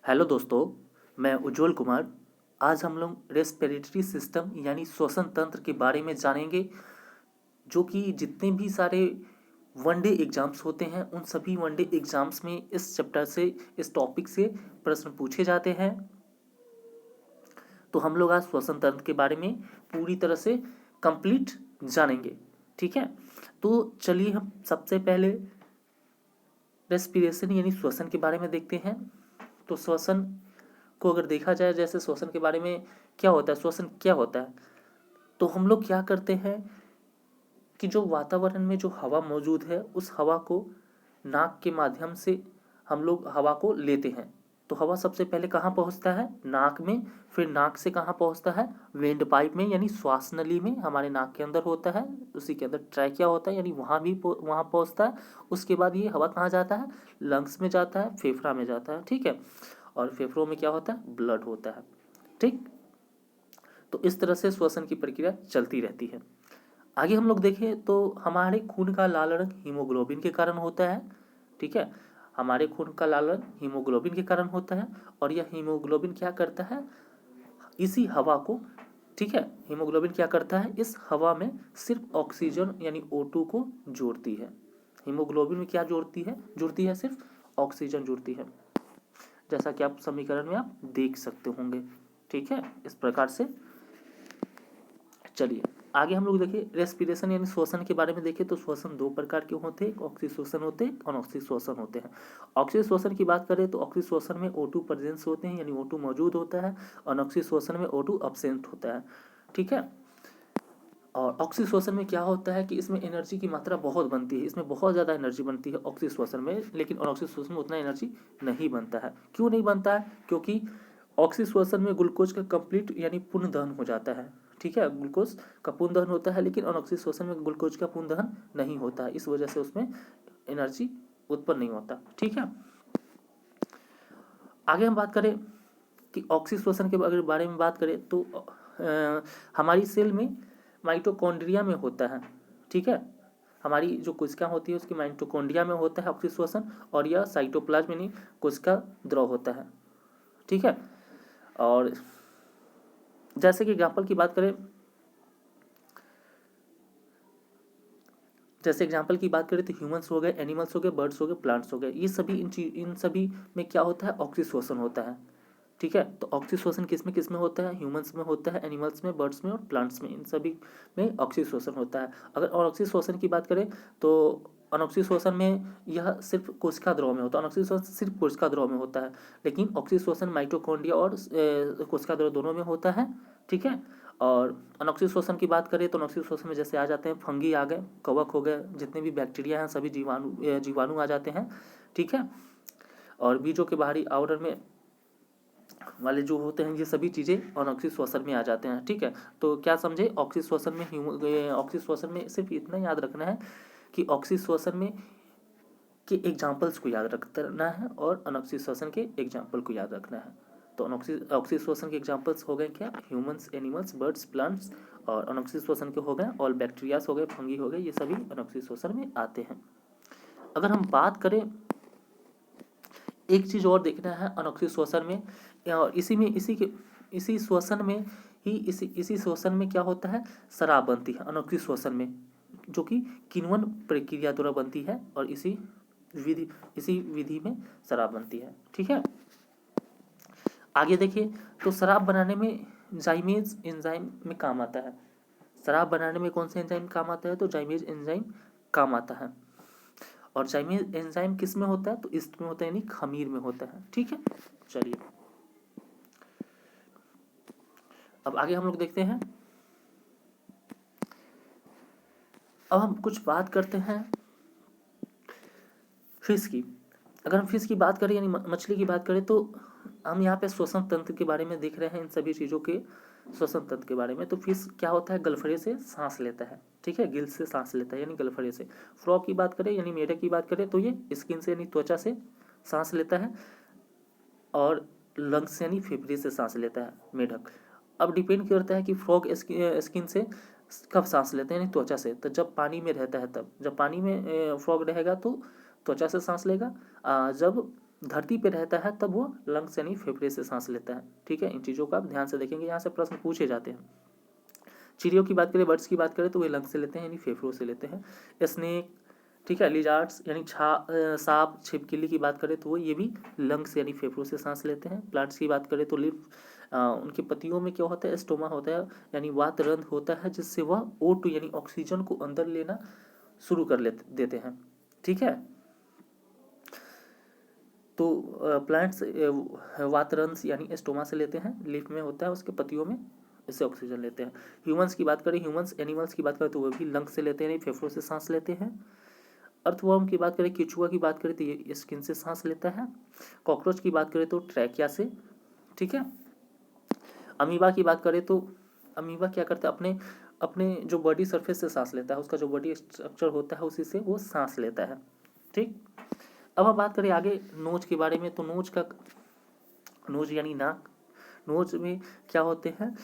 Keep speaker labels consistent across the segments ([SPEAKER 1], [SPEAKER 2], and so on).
[SPEAKER 1] Hello दोस्तों, मैं उज्जवल कुमार। आज हम लोग रेस्पिरेटरी सिस्टम यानी श्वसन तंत्र के बारे में जानेंगे, जो कि जितने भी सारे वनडे एग्जाम्स होते हैं उन सभी वनडे एग्जाम्स में इस चैप्टर से, इस टॉपिक से प्रश्न पूछे जाते हैं। तो हम लोग आज श्वसन तंत्र के बारे में पूरी तरह से कंप्लीट जानेंगे। ठीक है, तो चलिए हम सबसे पहले रेस्पिरेशन यानी श्वसन के बारे में देखते हैं। तो श्वसन को अगर देखा जाए, जैसे श्वसन के बारे में क्या होता है, श्वसन क्या होता है, तो हम लोग क्या करते हैं कि जो वातावरण में जो हवा मौजूद है उस हवा को नाक के माध्यम से हम लोग हवा को लेते हैं। तो हवा सबसे पहले कहाँ पहुँचता है? नाक में। फिर नाक से कहाँ पहुँचता है? वेंड पाइप में यानी श्वास नली में, हमारे नाक के अंदर होता है, उसी के अंदर ट्रैकिया होता है यानी वहाँ भी वहाँ पहुँचता है। उसके बाद ये हवा कहाँ जाता है? लंग्स में जाता है, फेफड़ा में जाता है। ठीक है, और फेफड़ों में क्या होता है? ब्लड होता है। ठीक, तो इस तरह से श्वसन की प्रक्रिया चलती रहती है। आगे हम लोग देखें तो हमारे खून का लाल रंग हीमोग्लोबिन के कारण होता है। ठीक है, हमारे खून का लाल रंग हीमोग्लोबिन के कारण होता है, और यह हीमोग्लोबिन क्या करता है? इसी हवा को, ठीक है, हीमोग्लोबिन क्या करता है? इस हवा में सिर्फ ऑक्सीजन यानी O2 को जोड़ती है। हीमोग्लोबिन में क्या जोड़ती है? जुड़ती है सिर्फ ऑक्सीजन जुड़ती है, जैसा कि आप समीकरण में आप देख सकते होंगे। ठीक है, इस प्रकार से। चलिए आगे हम लोग देखिए रेस्पिरेशन यानी श्वसन के बारे में देखें। तो श्वसन दो प्रकार के होते हैं, ऑक्सी श्वसन होते हैं, अनऑक्सी श्वसन होते हैं। ऑक्सी श्वसन की बात करें तो ऑक्सी श्वसन में O2 प्रेजेंस होते हैं यानी O2 मौजूद होता है, अनऑक्सी श्वसन में O2 अब्सेंट होता है। ठीक है, और ऑक्सी श्वसन में क्या होता है कि इसमें एनर्जी की मात्रा बहुत बनती है, इसमें बहुत ज़्यादा एनर्जी बनती है ऑक्सी श्वसन में, लेकिन अनऑक्सी श्वसन में उतना एनर्जी नहीं बनता है। क्यों नहीं बनता है? क्योंकि ऑक्सी श्वसन में ग्लूकोज का कंप्लीट यानी पूर्ण दहन हो जाता है। ठीक है, ग्लूकोज का पूर्ण दहन होता है, लेकिन अनऑक्सी श्वसन में ग्लूकोज का पूर्ण दहन नहीं होता है, इस वजह से उसमें एनर्जी उत्पन्न नहीं होता। ठीक है, आगे हम बात करें कि ऑक्सी श्वसन के बारे में बात करें तो हमारी सेल में माइटोकॉन्ड्रिया में होता है। ठीक है, हमारी जो कोशिका होती है उसकी माइटोकॉन्ड्रिया में होता है ऑक्सी श्वसन, और यह साइटोप्लाज्म यानी कोशिका द्रव होता है। ठीक है, और जैसे कि एग्जाम्पल की बात करें, जैसे एग्जाम्पल की बात करें तो ह्यूमंस हो गए, एनिमल्स हो गए, बर्ड्स हो गए, प्लांट्स हो गए, ये सभी इन सभी में क्या होता है? ऑक्सी श्वसन होता है। ठीक है, तो ऑक्सी श्वसन किस में होता है? ह्यूमंस में होता है, एनिमल्स में, बर्ड्स में और प्लांट्स में, इन सभी में ऑक्सी श्वसन होता है। अगर अनऑक्सी श्वसन की बात करें तो अनऑक्सी श्वसन में यह सिर्फ कोशिका द्रव में होता है, अनऑक्सी श्वसन सिर्फ कोशिका द्रव में होता है, लेकिन ऑक्सी श्वसन माइटोकॉन्ड्रिया और कोशिका द्रव दोनों में होता है। ठीक है, और अनॉक्सी श्वसन की बात करें तो अनॉक्सी श्वसन में जैसे आ जाते हैं फंगी आ गए, कवक हो गए, जितने भी बैक्टीरिया हैं सभी जीवाणु आ जाते हैं। ठीक है, और बीजों के बाहरी आवरण में वाले जो होते हैं ये सभी चीज़ें अनॉक्सी श्वसन में आ जाते हैं। ठीक है, तो क्या समझे? ऑक्सी श्वसन में ऑक्सी श्वसन में सिर्फ इतना याद रखना है कि ऑक्सी श्वसन में के एग्जाम्पल्स को याद रखना है और अनॉक्सी श्वसन के एग्जाम्पल को याद रखना है। तो ऑक्सी श्वसन के एग्जाम्पल्स हो गए क्या? ह्यूमंस, एनिमल्स, बर्ड्स, प्लांट्स, और अनॉक्सी श्वसन के हो गए ऑल बैक्टीरियाज हो गए, फंगी हो गए, ये सभी अनॉक्सी श्वसन में आते हैं। अगर हम बात करें, एक चीज़ और देखना है अनॉक्सी श्वसन में, और इसी श्वसन में ही इसी श्वसन में क्या होता है? शराब बनती है अनॉक्सी श्वसन में, जो कि किण्वन प्रक्रिया द्वारा बनती है, और इसी विधि में शराब बनती है। ठीक है, आगे देखिए तो शराब बनाने में जाइमेज एंजाइम में काम आता है। शराब बनाने में कौन सा एंजाइम काम आता है? तो जाइमेज एंजाइम काम आता है। और जाइमेज एंजाइम किस में होता है? तो ईस्ट में होता है यानी खमीर में होता है। ठीक है, चलिए अब आगे हम लोग देखते हैं। अब हम कुछ बात करते हैं फिश की। अगर हम फिश की बात करें यानी मछली की बात करें, तो हम यहाँ पे श्वसन तंत्र के बारे में देख रहे हैं, इन सभी चीज़ों के श्वसन तंत्र के बारे में। तो फिश क्या होता है? गलफड़े से सांस लेता है। ठीक है, गिल से सांस लेता है यानी गलफड़े से। फ्रॉग की बात करें यानी मेढक की बात करें तो ये स्किन से यानी त्वचा से सांस लेता है, और लंग्स यानी फेफड़े से सांस लेता है मेढक। अब डिपेंड करता है कि फ्रॉग स्किन से कब सांस लेते हैं यानी त्वचा से, तो जब पानी में रहता है तब। जब पानी में फ्रॉग रहेगा तो त्वचा से सांस लेगा, जब धरती पे रहता है तब वो लंग्स यानी फेफड़े से सांस लेता है। ठीक है, इन चीज़ों को आप ध्यान से देखेंगे, यहाँ से प्रश्न पूछे जाते हैं। चिड़ियों की बात करें, बर्ड्स की बात करें तो वे लंग्स से लेते हैं यानी फेफड़ों से लेते हैं। स्नेक, ठीक है, लिजार्ड्स यानी सांप, छिपकली की बात करें तो वो ये भी लंग्स यानी फेफड़ों से सांस लेते हैं। प्लांट्स की बात करें तो उनके पत्तियों में क्या होता है, स्टोमा होता है यानी वातरंध्र होता है, जिससे वह O2 यानी ऑक्सीजन को अंदर लेना शुरू कर देते हैं। ठीक है, तो प्लांट्स वातरंध्र यानी स्टोमा से लेते हैं, लीफ में होता है उसके पत्तियों में, इससे ऑक्सीजन लेते हैं। ह्यूमंस की बात करें, ह्यूमंस एनिमल्स की बात करें तो वो भी लंग्स से लेते हैं, फेफड़ों से सांस लेते हैं। अर्थवर्म की बात करें, केचुआ की बात करें तो ये स्किन से सांस लेता है। कॉकरोच की बात करें तो ट्रैकिया से। ठीक है, अमीबा की बात करें तो अमीबा क्या करता है, अपने अपने जो बॉडी सरफेस से सांस लेता है, उसका जो बॉडी स्ट्रक्चर होता है उसी से वो सांस लेता है। ठीक, अब हम बात करें आगे नोज के बारे में, तो नोज यानी नाक, नोज में क्या होते हैं,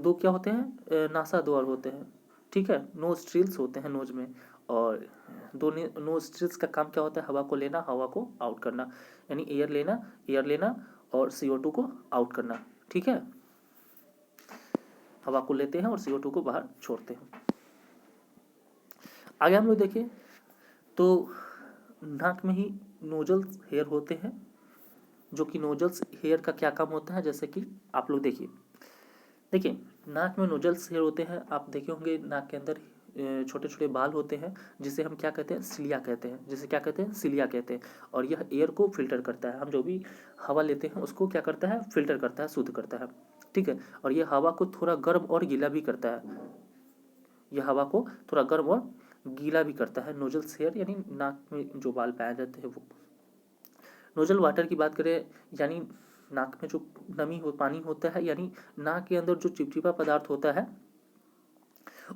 [SPEAKER 1] दो क्या होते हैं, नासा द्वार होते हैं। ठीक है, नोस्ट्रिल्स होते हैं नोज में, और दो नोस्ट्रिल्स का काम क्या होता है, हवा को लेना, हवा को आउट करना, यानी एयर लेना और CO2 को आउट करना। ठीक है, हवा को लेते हैं और CO2 को बाहर छोड़ते हैं। आगे हम लोग देखें तो नाक में ही नोजल्स हेयर होते हैं, जो कि नोजल्स हेयर का क्या काम होता है, जैसे कि आप लोग देखिए नाक में नोजल्स हेयर होते हैं। आप देखे होंगे नाक के अंदर छोटे छोटे बाल होते हैं, जिसे हम क्या कहते हैं, सिलिया कहते हैं, जिसे क्या कहते हैं, सिलिया कहते हैं। और यह एयर को फिल्टर करता है, हम जो भी हवा लेते हैं उसको क्या करता है, फिल्टर करता है, शुद्ध करता है। ठीक है, और यह हवा को थोड़ा गर्म और गीला भी करता है, यह हवा को थोड़ा गर्म और गीला भी करता है। नोजल्स हेयर यानी नाक में जो बाल पाए जाते हैं वो। नोजल वाटर की बात करें, यानी नाक में जो पानी होता है, यानी नाक के अंदर जो चिपचिपा पदार्थ होता है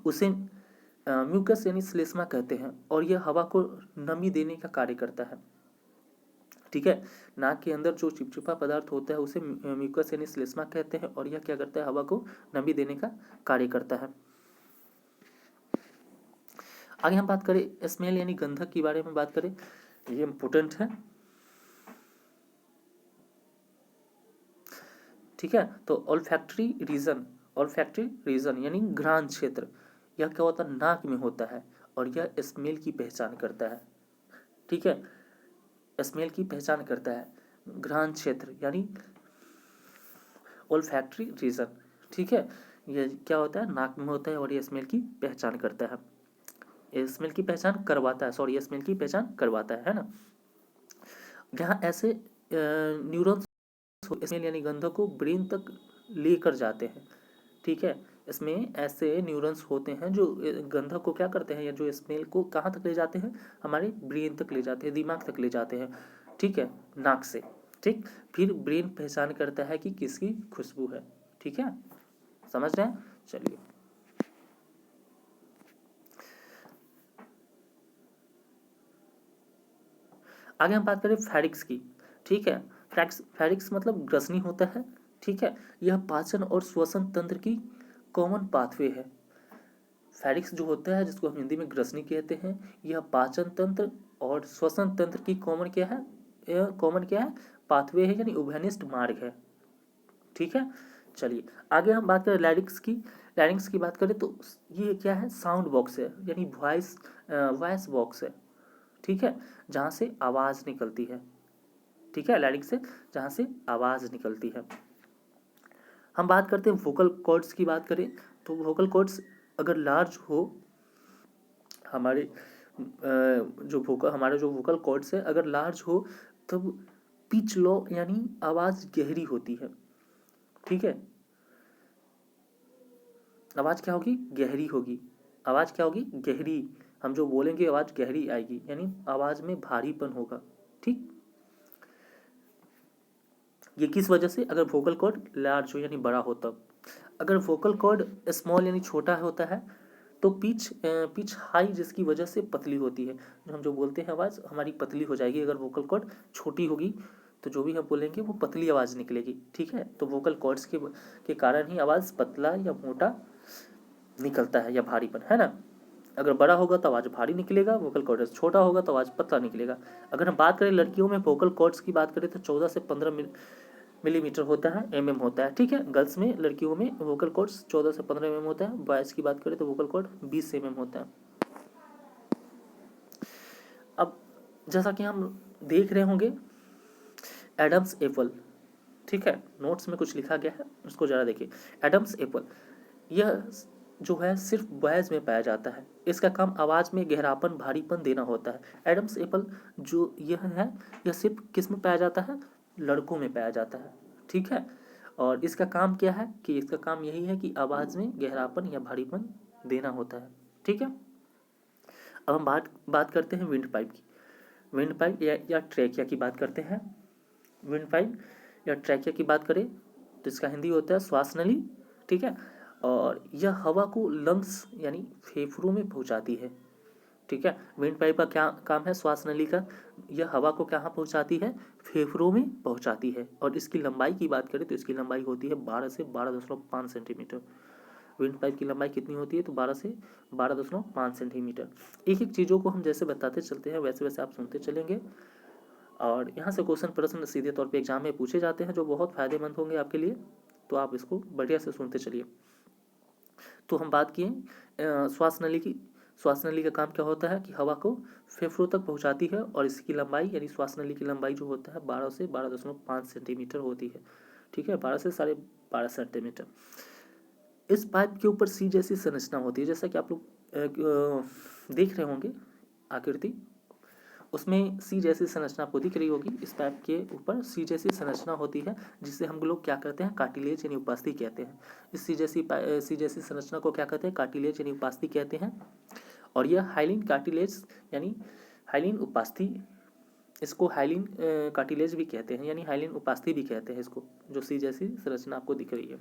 [SPEAKER 1] उसे म्यूकस यानी श्लेष्मा कहते हैं, और यह हवा को नमी देने का कार्य करता है। ठीक है, नाक के अंदर जो चिपचिपा पदार्थ होता है उसे म्यूकस यानी श्लेष्मा कहते हैं, और यह क्या करता है, हवा को नमी देने का कार्य करता है। आगे हम बात करें स्मेल यानी गंधक के बारे में बात करें, ये इम्पोर्टेंट है। ठीक है, तो ऑल्फैक्टरी रीजन यानी घ्राण क्षेत्र, यह क्या होता है, नाक में होता है, और यह स्मेल की पहचान करता है। ठीक है, स्मेल की पहचान करता है, घ्राण क्षेत्र यानी ऑल्फैक्टरी रीजन। ठीक है, ये क्या होता है, नाक में होता है, और ये स्मेल की पहचान करता है, स्मेल की पहचान करवाता है, सॉरी स्मेल की पहचान करवाता है ना। यहाँ ऐसे न्यूरॉन्स स्मेल यानी गंधक को ब्रेन तक लेकर जाते हैं। ठीक है, इसमें ऐसे न्यूरॉन्स होते हैं जो गंधक को क्या करते हैं, या जो स्मेल को कहाँ तक ले जाते हैं, हमारे ब्रेन तक ले जाते हैं, दिमाग तक ले जाते हैं। ठीक है, नाक से। ठीक, फिर ब्रेन पहचान करता है कि किसकी खुशबू है। ठीक है, समझ रहे हैं, चलिए आगे हम बात करें फैरिक्स की। ठीक है, फैरिक्स मतलब ग्रसनी होता है। ठीक है, यह पाचन और श्वसन तंत्र की कॉमन पाथवे है। फैरिक्स जो होता है, जिसको हम हिंदी में ग्रसनी कहते हैं, यह पाचन तंत्र और श्वसन तंत्र की कॉमन क्या है, पाथवे है, यानी उभयनिष्ठ मार्ग है। ठीक है, चलिए आगे हम बात करें लैरिंक्स की बात करें तो ये क्या है, साउंड बॉक्स है, यानी वॉइस बॉक्स है। ठीक है, जहाँ से आवाज़ निकलती है। ठीक है, लैरिंक्स से जहाँ से आवाज़ निकलती है। हम बात करते हैं वोकल कॉर्ड्स की बात करें तो वोकल कॉर्ड्स अगर लार्ज हो, हमारे जो वोकल कॉर्ड्स है अगर लार्ज हो तब पिच लो यानी आवाज़ गहरी होती है। ठीक है, आवाज़ क्या होगी, गहरी होगी, आवाज़ क्या होगी, गहरी, हम जो बोलेंगे आवाज़ गहरी आएगी, यानी आवाज़ में भारीपन होगा। ठीक, ये किस वजह से, अगर वोकल कॉर्ड लार्ज हो यानी बड़ा हो तब। अगर वोकल कॉर्ड स्मॉल यानी छोटा होता है तो पिच हाई जिसकी वजह से पतली होती है, हम जो बोलते हैं आवाज़ हमारी पतली हो जाएगी। अगर वोकल कॉर्ड छोटी होगी तो जो भी हम बोलेंगे वो पतली आवाज़ निकलेगी। ठीक है, तो वोकल कॉर्ड्स के कारण ही आवाज़ पतला या मोटा निकलता है, या भारीपन, है ना। अगर बड़ा होगा तो आवाज़ भारी निकलेगा, वोकल कॉर्ड्स छोटा होगा तो आवाज़ पतला निकलेगा। अगर हम बात करें लड़कियों में वोकल कॉर्ड्स की बात करें तो 14 से 15 मिलीमीटर होता है, mm होता है, ठीक है। गर्ल्स में, लड़कियों में वोकल कॉर्ड्स 14 से 15 mm होता है। बॉयज़ की बात करें तो वोकल कॉर्ड 20 mm होता है। अब जैसा कि हम देख रहे होंगे एडम्स एप्पल, ठीक है, नोट्स में कुछ लिखा गया है, उसको ज़रा देखिए। एडम्स एप्पल यह जो है सिर्फ बॉयज़ में पाया जाता है। इसका काम आवाज़ में गहरापन, भारीपन देना होता है। एडम्स एप्पल जो यह है, यह सिर्फ किस में पाया जाता है? लड़कों में पाया जाता है, ठीक है। और इसका काम क्या है कि इसका काम यही है कि आवाज़ में गहरापन या भारीपन देना होता है, ठीक है। अब हम बात करते हैं विंड पाइप की। विंड पाइप या ट्रैकिया की बात करते हैं। विंड पाइप या ट्रैकिया की बात करें तो इसका हिंदी होता है श्वास नली, ठीक है। और यह हवा को लंग्स यानी फेफड़ों में पहुंचाती है, ठीक है। विंड पाइप का क्या काम है? श्वास नली का। यह हवा को कहाँ पहुंचाती है? फेफड़ों में पहुंचाती है। और इसकी लंबाई की बात करें तो इसकी लंबाई होती है 12 से 12.5 सेंटीमीटर। विंड पाइप की लंबाई कितनी होती है? तो 12 से 12.5 सेंटीमीटर। एक एक चीज़ों को हम जैसे बताते चलते हैं वैसे वैसे आप सुनते चलेंगे। और यहाँ से क्वेश्चन प्रश्न सीधे तौर पे एग्जाम में पूछे जाते हैं जो बहुत फ़ायदेमंद होंगे आपके लिए, तो आप इसको बढ़िया से सुनते चलिए। तो हम बात किए श्वास नली की। श्वास नली का काम क्या होता है कि हवा को फेफड़ों तक पहुंचाती है और इसकी लंबाई यानी श्वास नली की लंबाई जो होता है 12 से 12.5 सेंटीमीटर होती है, ठीक है, 12 से 12.5 सेंटीमीटर। इस पाइप के ऊपर सी जैसी संरचना होती है, जैसा कि आप लोग देख रहे होंगे आकृति, उसमें सी जैसी संरचना आपको दिख रही होगी। इस पाइप के ऊपर सी जैसी संरचना होती है जिसे हम लोग क्या कहते हैं? कार्टिलेज यानी उपास्थि कहते हैं। इस सी जैसी संरचना को क्या कहते हैं? कार्टिलेज यानी उपास्थि कहते हैं। और यह हाइलिन कार्टिलेज यानी हाइलिन उपास्थि, इसको हाइलिन कार्टिलेज भी कहते हैं, यानी हाइलिन उपास्थि भी कहते हैं इसको, जो सी जैसी संरचना आपको दिख रही है।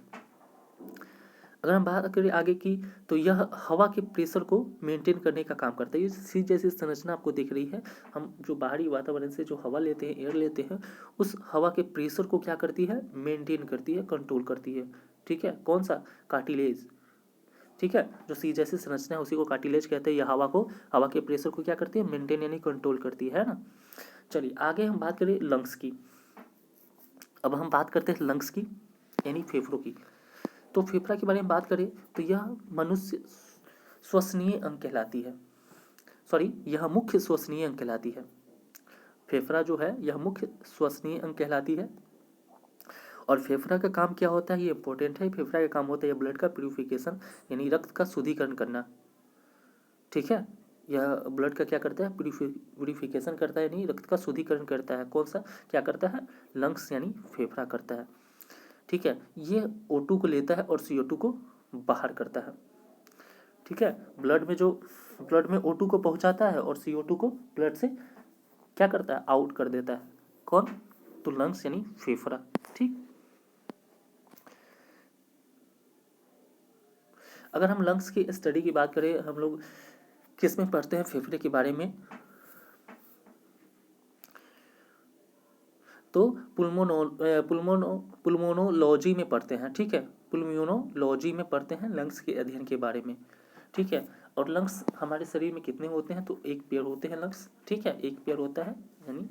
[SPEAKER 1] अगर हम बात करें आगे की तो यह हवा के प्रेशर को मेंटेन करने का काम करता है। ये सी जैसी संरचना आपको दिख रही है। हम जो बाहरी वातावरण से जो हवा लेते हैं, एयर लेते हैं, उस हवा के प्रेशर को क्या करती है? मेंटेन करती है, कंट्रोल करती है, ठीक है। कौन सा? कार्टिलेज, ठीक है। जो सी जैसी संरचना है उसी को कार्टिलेज कहते हैं। यह हवा के प्रेशर को क्या करती है? मेंटेन यानी कंट्रोल करती है ना। चलिए आगे हम बात करें लंग्स की। अब हम बात करते हैं लंग्स की यानी फेफड़ों की। तो फेफड़ा के बारे में बात करें तो यह मनुष्य श्वसनीय अंग कहलाती है, यह मुख्य श्वसनीय अंग कहलाती है। फेफड़ा जो है यह मुख्य श्वसनीय अंग कहलाती है। और फेफड़ा का काम क्या होता है? ये इंपॉर्टेंट है। फेफड़ा का काम होता है ब्लड का प्यूरिफिकेशन यानी रक्त का शुद्धिकरण करना, ठीक है। यह ब्लड का क्या करता है? प्यूरिफिकेशन करता है, यानी रक्त का शुद्धिकरण करता है। कौन सा क्या करता है? लंग्स यानी फेफड़ा करता है, ठीक है। ये O2 को लेता है और CO2 को बाहर करता है, ठीक है। ब्लड में O2 को पहुंचाता है और CO2 को ब्लड से क्या करता है? आउट कर देता है। कौन? तो लंग्स यानी फेफड़ा, ठीक। अगर हम लंग्स की स्टडी की बात करें, हम लोग किस में पढ़ते हैं फेफड़े के बारे में? तो पुल्मोनोलॉजी में पढ़ते हैं, ठीक है। पुल्मोनोलॉजी में पढ़ते हैं लंग्स के अध्ययन के बारे में, ठीक है। और लंग्स हमारे शरीर में कितने होते हैं? तो एक पेयर होते हैं लंग्स, ठीक है, एक पेयर होता है, यानी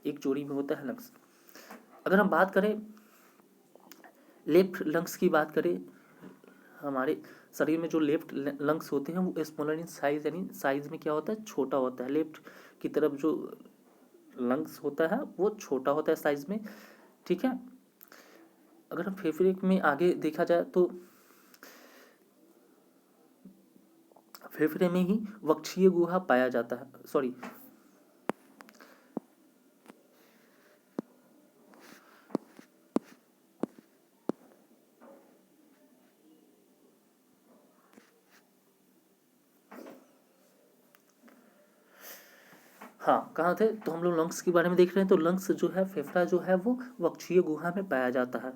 [SPEAKER 1] एक जोड़ी में होता है लंग्स। अगर हम बात करें लेफ्ट लंग्स की बात करें, हमारे शरीर में जो लेफ्ट लंग्स होते हैं वो स्मॉलर इन साइज, यानी साइज में क्या होता है? छोटा होता है। लेफ्ट की तरफ जो लंग्स होता है वो छोटा होता है साइज में, ठीक है। अगर हम फेफड़े में आगे देखा जाए तो फेफड़े में ही वक्षीय गुहा पाया जाता है, हाँ, कहाँ थे? तो हम लोग लंग्स के बारे में देख रहे हैं। तो लंग्स जो है, फेफड़ा जो है वो वक्षीय गुहा में पाया जाता है,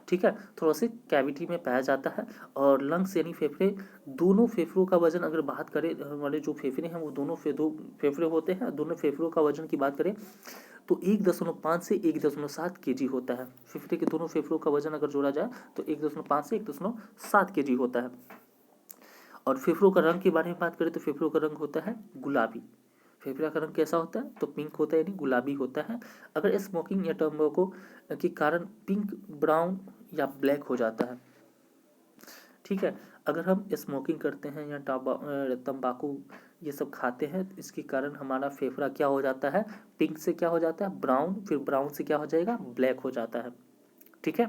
[SPEAKER 1] ठीक है, थोड़ा सी कैविटी में पाया जाता है। और लंग्स यानी फेफड़े, दोनों फेफड़ों का वजन अगर बात करें, हमारे जो फेफड़े हैं वो दो फेफड़े होते हैं, दोनों फेफड़ों का वजन की बात करें तो 1.5 से 1.7 kg होता है। फेफड़े के दोनों फेफड़ों का वजन अगर जोड़ा जाए तो 1.5 से 1.7 kg होता है। और फेफड़ों का रंग के बारे में बात करें तो फेफड़ों का रंग होता है गुलाबी। फेफड़ा का रंग कैसा होता है? तो पिंक होता है, यानी गुलाबी होता है। अगर स्मोकिंग या तंबाकू के कारण पिंक, ब्राउन या ब्लैक हो जाता है। ठीक है, अगर हम स्मोकिंग करते हैं या तंबाकू ये सब खाते हैं तो इसके कारण हमारा फेफड़ा क्या हो जाता है? पिंक से क्या हो जाता है? ब्राउन, फिर ब्राउन से क्या हो जाएगा? ब्लैक हो जाता है। ठीक है,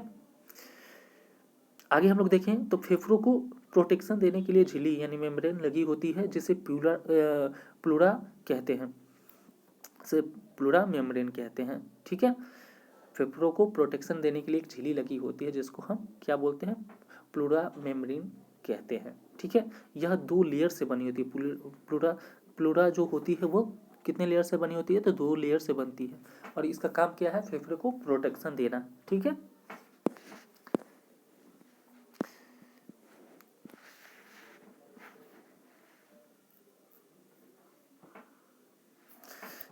[SPEAKER 1] आगे हम लोग देखें तो फेफड़ों को प्रोटेक्शन देने के लिए झिल्ली यानी मेम्ब्रेन लगी होती है, जिसे प्लूरा कहते हैं, से प्लूरा मेम्ब्रेन कहते हैं। ठीक है, फेफड़ों को प्रोटेक्शन देने के लिए एक झिल्ली लगी होती है जिसको हम क्या बोलते हैं? प्लूरा मेम्ब्रेन कहते हैं। ठीक है, यह 2 लेयर से बनी होती है। प्लूरा प्लूरा जो होती है वो कितने लेयर से बनी होती है? तो 2 लेयर से बनती है, और इसका काम क्या है? फेफड़े को प्रोटेक्शन देना। ठीक है,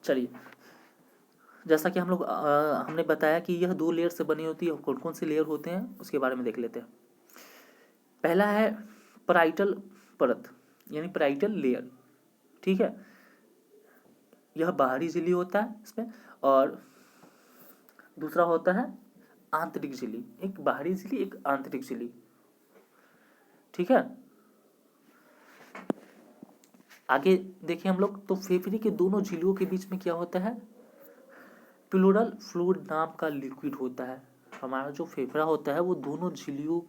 [SPEAKER 1] चलिए, जैसा कि हमने बताया कि यह 2 लेयर से बनी होती है, कौन कौन से लेयर होते हैं उसके बारे में देख लेते हैं। पहला है पराइटल परत यानी पराइटल लेयर। ठीक है, यह बाहरी झिल्ली होता है इसमें, और दूसरा होता है आंतरिक झिल्ली। एक बाहरी झिल्ली, एक आंतरिक झिल्ली। ठीक है, आगे देखिए हम लोग तो फेफड़े के दोनों झिल्लियों के बीच में क्या होता है? प्लूरल फ्लूइड नाम का लिक्विड होता है। हमारा जो फेफड़ा होता है वो दोनों झिल्लियों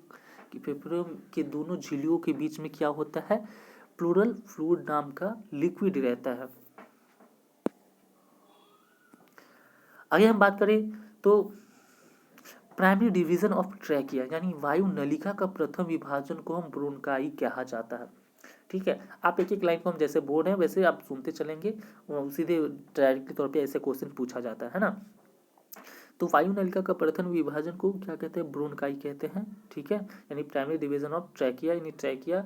[SPEAKER 1] की, फेफड़ों के दोनों झिल्लियों के बीच में क्या होता है? प्लूरल फ्लूइड नाम का लिक्विड रहता है। आगे हम बात करें तो प्राइमरी डिवीजन ऑफ ट्रैकिया यानी वायु नलिका का प्रथम विभाजन को हम ब्रोंकाई कहा जाता है। ठीक है, आप एक एक लाइन को हम जैसे बोल रहे हैं वैसे आप सुनते चलेंगे, सीधे डायरेक्टली तौर पे ऐसे क्वेश्चन पूछा जाता है ना। तो वायु नलिका का प्रथम विभाजन को क्या कहते हैं? ब्रोंकाई कहते हैं। ठीक है, यानी प्राइमरी डिवीजन ऑफ ट्रैकिया यानी ट्रैकिया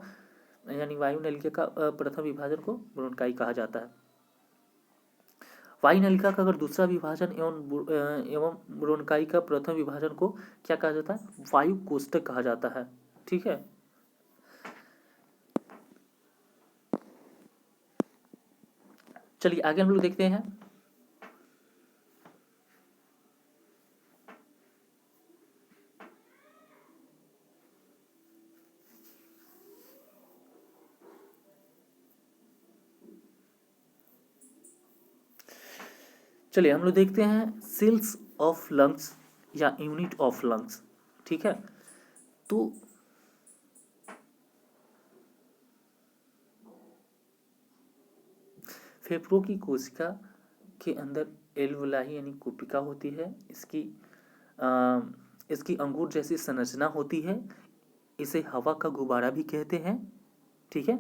[SPEAKER 1] यानी वायु नलिका का प्रथम विभाजन को ब्रोंकाई कहा जाता है। वायु नलिका का अगर दूसरा विभाजन एवं ब्रोंकाई का प्रथम विभाजन को क्या कहा जाता है? वायु कोष्ठक कहा जाता है। ठीक है, चलिए आगे हम लोग देखते हैं। चलिए हम लोग देखते हैं सेल्स ऑफ लंग्स या यूनिट ऑफ लंग्स। ठीक है, तो फेफड़ों की कोशिका के अंदर एल्वुलाई यानी कोशिका होती है। इसकी अंगूर जैसी संरचना होती है। इसे हवा का गुब्बारा भी कहते हैं। ठीक है,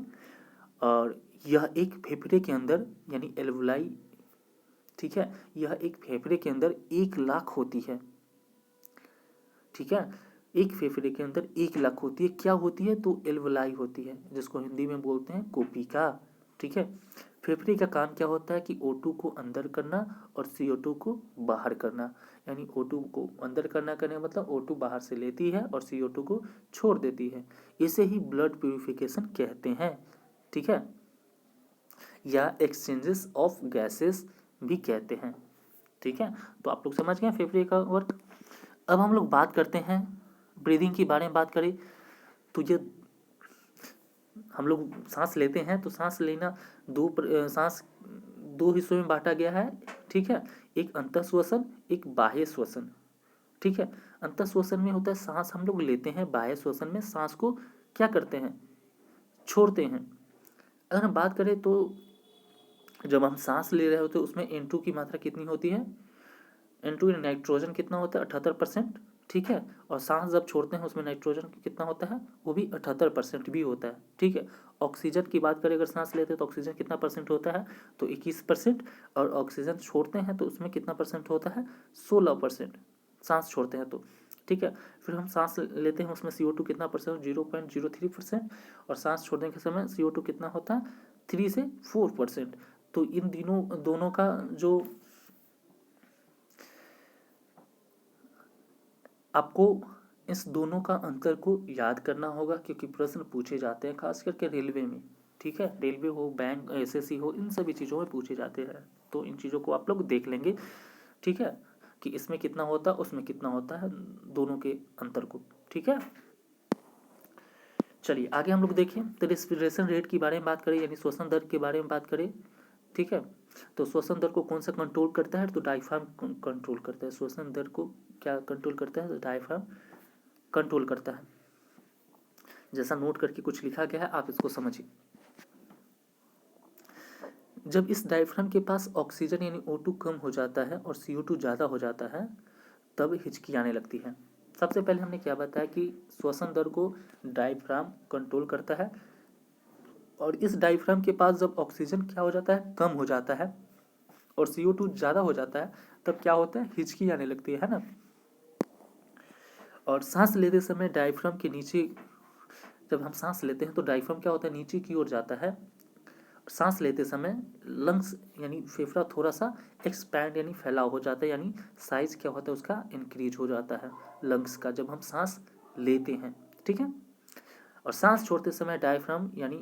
[SPEAKER 1] और यह एक फेफड़े के अंदर यानी एल्वुलाई, ठीक है, यह एक फेफड़े के अंदर 1,00,000 होती है। ठीक है, एक फेफड़े के अंदर 1,00,000 होती है। क्या होती है? तो एल्वुलाई होती है, जिसको हिंदी में बोलते हैं कोशिका। ठीक है, फेफड़े का काम क्या होता है कि O2 को अंदर करना और CO2 को बाहर करना, यानी O2 को अंदर करने का मतलब O2 बाहर से लेती है और CO2 को छोड़ देती है। इसे ही ब्लड प्यूरिफिकेशन कहते हैं। ठीक है, या एक्सचेंजेस ऑफ गैसेस भी कहते हैं। ठीक है, तो आप लोग समझ गए फेफड़े का वर्क। अब हम लोग बात करते हैं ब्रीदिंग के बारे में। बात करें तो ये हम लोग सांस लेते हैं तो सांस लेना सांस 2 हिस्सों में बांटा गया है। ठीक है, एक अंतःश्वसन, एक बाह्य श्वसन। ठीक है, अंतःश्वसन में होता है सांस हम लोग लेते हैं, बाह्य श्वसन में सांस को क्या करते हैं? छोड़ते हैं। अगर हम बात करें तो जब हम सांस ले रहे होते हैं उसमें N2 की मात्रा कितनी होती है? N2 नाइट्रोजन कितना होता है? 78%। ठीक है, और सांस जब छोड़ते हैं उसमें नाइट्रोजन कितना होता है? वो भी 78% भी होता है। ठीक है, ऑक्सीजन की बात करें, अगर सांस लेते हैं तो ऑक्सीजन कितना परसेंट होता है? तो 21%, और ऑक्सीजन छोड़ते हैं तो उसमें कितना परसेंट होता है? 16% सांस छोड़ते हैं तो। ठीक है, फिर हम सांस लेते हैं उसमें CO2 कितना परसेंट? 0.03%, और सांस छोड़ने के समय CO2 कितना होता है? 3 से 4%। तो इन दोनों का जो आपको इस दोनों का अंतर को याद करना होगा, क्योंकि प्रश्न पूछे जाते हैं खास करके रेलवे में। ठीक है, रेलवे हो, बैंक, एसएससी हो, इन सभी चीज़ों में पूछे जाते हैं। तो इन चीज़ों को आप लोग देख लेंगे। ठीक है, कि इसमें कितना होता है, उसमें कितना होता है, दोनों के अंतर को। ठीक है, चलिए आगे हम लोग देखें। तो रेस्पिरेशन रेट के बारे में बात करें, यानी श्वसन दर के बारे में बात करें। ठीक है, तो श्वसन दर को कौन सा कंट्रोल करता है, तो डायफ्राम कंट्रोल करता है। श्वसन दर को क्या कंट्रोल करता है, तो डायफ्राम कंट्रोल करता है। जैसा नोट करके कुछ लिखा गया है, आप इसको समझिए। जब इस डायफ्राम के पास ऑक्सीजन यानी O2 कम हो जाता है और CO2 ज़्यादा हो जाता है, तब हिचकी आने लगती है। सबसे पहले हमने क्या बताया कि श्वसन दर को डायफ्राम कंट्रोल करता है, और इस डायफ्राम के पास जब ऑक्सीजन क्या हो जाता है, कम हो जाता है, और CO2 ज़्यादा हो जाता है, तब क्या होता है, हिचकी आने लगती है ना। और सांस लेते समय डायफ्राम के नीचे, जब हम सांस लेते हैं तो डायफ्राम क्या होता है, नीचे की ओर जाता है। सांस लेते समय लंग्स यानी फेफड़ा थोड़ा सा एक्सपैंड यानी फैलाव हो जाता है, यानी साइज क्या होता है उसका, इंक्रीज हो जाता है लंग्स का, जब हम सांस लेते हैं। ठीक है, और सांस छोड़ते समय डायफ्राम यानी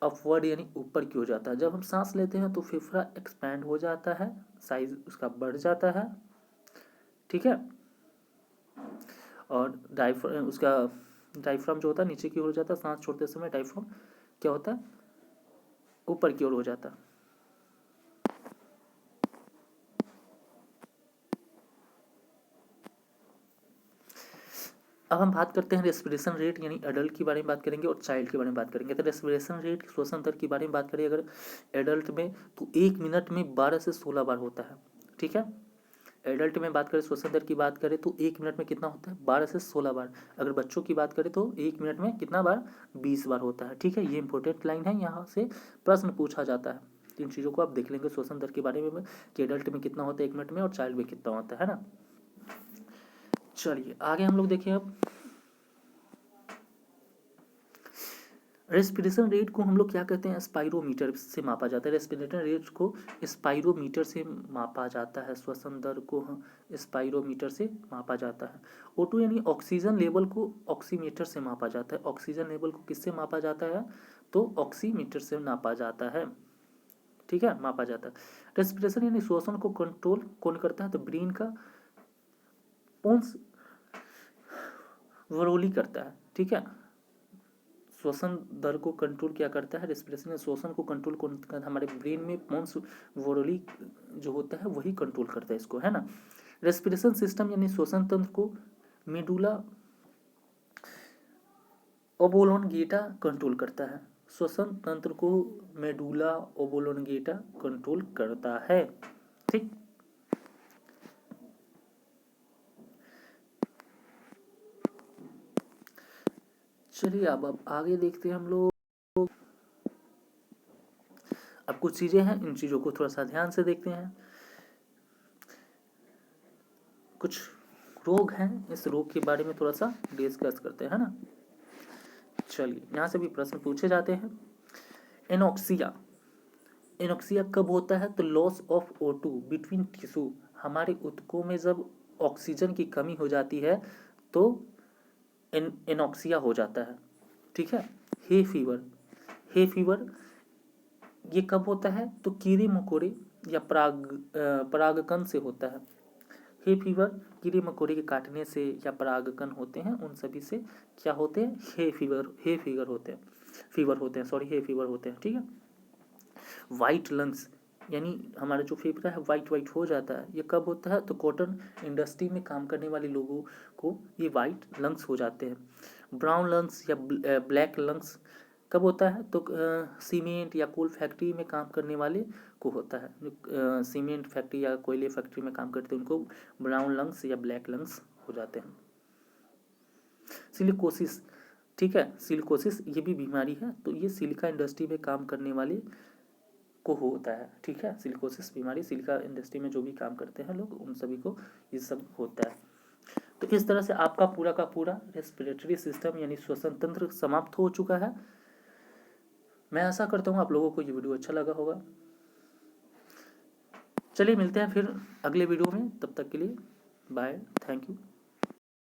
[SPEAKER 1] अपवर्ड यानी ऊपर की हो जाता है। जब हम सांस लेते हैं तो फेफड़ा एक्सपैंड हो जाता है, साइज उसका बढ़ जाता है। ठीक है, और डायफ्राम जो होता है नीचे की ओर जाता है। सांस छोड़ते समय डायफ्राम क्या होता है, ऊपर की ओर हो जाता है। अब हम बात करते हैं रेस्पिरेशन रेट, यानी एडल्ट के बारे में बात करेंगे और चाइल्ड के बारे में बात करेंगे। तो रेस्पिरेशन रेट, श्वसन दर की बारे में बात करें अगर एडल्ट में, तो 1 मिनट में 12 से 16 बार होता है। ठीक है, एडल्ट में बात करें, श्वसन दर की बात करें तो 1 मिनट में कितना होता है, 12 से 16 बार। अगर बच्चों की बात करें तो 1 मिनट में कितना बार, 20 बार होता है। ठीक है, ये इंपॉर्टेंट लाइन है, यहाँ से प्रश्न पूछा जाता है। इन चीज़ों को आप देख लेंगे श्वसन दर के बारे में कि एडल्ट में कितना होता है 1 मिनट में, और चाइल्ड में कितना होता है ना। चलिए आगे हम लोग देखें। अब रेस्पिरेशन रेट को हम लोग क्या कहते हैं, स्पाइरोमीटर से मापा जाता है। रेस्पिरेशन रेट को स्पाइरोमीटर से मापा जाता है। श्वसन दर को स्पाइरोमीटर से मापा जाता है। O2 यानी ऑक्सीजन लेवल को ऑक्सीमीटर से मापा जाता है। ऑक्सीजन लेवल को किससे मापा जाता है, तो ऑक्सीमीटर से नापा जाता है। ठीक है, मापा जाता है। रेस्पिरेशन यानी श्वसन को कंट्रोल कौन करता है, तो ब्रेन का पोन्स वरोली करता है। ठीक है, श्वसन दर को कंट्रोल क्या करता है, रेस्पिरेशन या श्वसन को कंट्रोल कौन करता है, हमारे ब्रेन में पोन्स वोरोली जो होता है वही कंट्रोल करता है इसको, है ना। रेस्पिरेशन सिस्टम यानी श्वसन तंत्र को मेडुला ओबोलोंगेटा कंट्रोल करता है। श्वसन तंत्र को मेडुला ओबोलोंगेटा कंट्रोल करता है। ठीक, चलिए अब आगे देखते हैं हम लोग। अब कुछ चीज़ें हैं, इन चीज़ों को थोड़ा सा ध्यान से देखते हैं। कुछ रोग हैं, इस रोग के बारे में थोड़ा सा डिस्कस करते हैं, है ना। चलिए, यहाँ से भी प्रश्न पूछे जाते हैं। एनोक्सिया, एनोक्सिया कब होता है, तो loss of O2 between tissue, हमारे ऊतकों में जब ऑक्सीजन की कमी हो जाती है तो एनोक्सिया हो जाता है। ठीक है, हे फीवर, हे फीवर ये कब होता है, तो कीड़े मकोड़े या परागकण से होता है। हे फीवर कीड़े मकोड़े के काटने से या परागकण होते हैं, उन सभी से क्या होते हैं, हे फीवर होते हैं, हे फीवर होते हैं। ठीक है, वाइट लंग्स यानी हमारा जो फेफड़ा है वाइट हो जाता है, ये कब होता है, तो कॉटन इंडस्ट्री में काम करने वाले लोगों को ये वाइट लंग्स हो जाते हैं। ब्राउन लंग्स या ब्लैक लंग्स कब होता है, तो सीमेंट या कोल फैक्ट्री में काम करने वाले को होता है। जो सीमेंट फैक्ट्री या कोयले फैक्ट्री में काम करते हैं उनको ब्राउन लंग्स या ब्लैक लंग्स हो जाते हैं। सिलिकोसिस, ठीक है, सिलिकोसिस ये भी बीमारी है, तो ये सिलिका इंडस्ट्री में काम करने वाले को होता है। ठीक है, सिलिकोसिस बीमारी सिलिका इंडस्ट्री में जो भी काम करते हैं लोग, उन सभी को ये सब होता है। तो इस तरह से आपका पूरा का पूरा रेस्पिरेटरी सिस्टम यानी श्वसन तंत्र समाप्त हो चुका है। मैं आशा करता हूँ आप लोगों को ये वीडियो अच्छा लगा होगा। चलिए मिलते हैं फिर अगले वीडियो में, तब तक के लिए बाय, थैंक यू।